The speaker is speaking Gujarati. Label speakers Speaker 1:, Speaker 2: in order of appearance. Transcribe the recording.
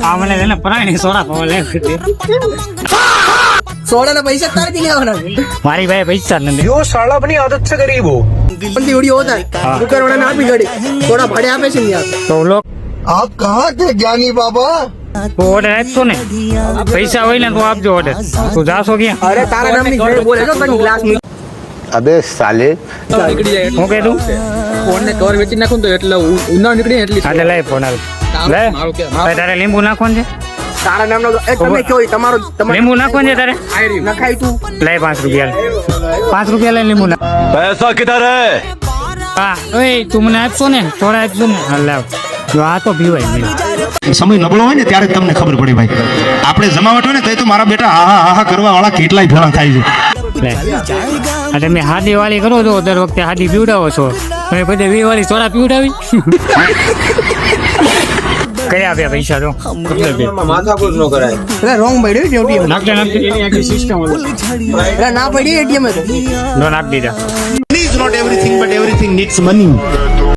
Speaker 1: આ મને એને પરાણી સોડા પાવ લે
Speaker 2: સોડા ના पैसा तार के लेवाना
Speaker 1: મારી ભાઈ પૈસા જ નથી
Speaker 3: यो साला अपनी आदत से गरीब हो।
Speaker 2: પણ ती वीडियो होता है दुकान वाला ना આપી ગડી થોડા ભાડે આપે છે ને યાર
Speaker 1: તો લોક
Speaker 4: आप कहाँ थे ज्ञानी बाबा?
Speaker 1: તો ઓર્ડર આપશો ને પૈસા હોય ને તો આપજો ઓર્ડર તું જાશો ક્યાં
Speaker 2: અરે તારા નામની ઘરે બોલે છો તને ગ્લાસ ની
Speaker 4: अबे साले
Speaker 2: નીકળી જાય
Speaker 1: હું કીધું
Speaker 2: ફોન ને કવર વેચી નાખું તો એટલે ઉના નીકળી એટલી
Speaker 1: આજે લઈ ફોન હાલ લે ભાઈ તારે લીંબુ નાખવાનું છે
Speaker 2: તારા નામનો એ તમે કયો તમારો
Speaker 1: લીંબુ નાખવાનું છે તારે
Speaker 2: નખાય તું
Speaker 1: લઈ 5 રૂપિયા 5 રૂપિયા લઈ લીંબુ નાખ
Speaker 3: पैसा किधर है?
Speaker 1: હા ઓય તું મને આપશો ને થોડા આપજો ને હા લાવ જો આ તો પીવાય નહીં
Speaker 5: સમય નબળો હોય ને ત્યારે જ તમને ખબર પડે ભાઈ. આપણે જમાવટ હોય ને તો મારા બેટા હા કરવા વાળા કેટલાય ભેળા થાય છે.
Speaker 1: લે આ તમે હાદી વાળી કરો છો દર વખતે હાદી પીવડાવો છો તમે પછી 20 વાળી સોડા પીવડાવી કઈ આપ્યા પૈસા તો
Speaker 3: माथाकूट नो कराय।
Speaker 2: એટલે રોંગ પડ્યો એટીએમ
Speaker 1: નાખજે એની આખી સિસ્ટમ
Speaker 2: એટલે ના પડી એટીએમ તો
Speaker 1: નો નાખ દીધા
Speaker 5: Money is not everything, but everything needs money.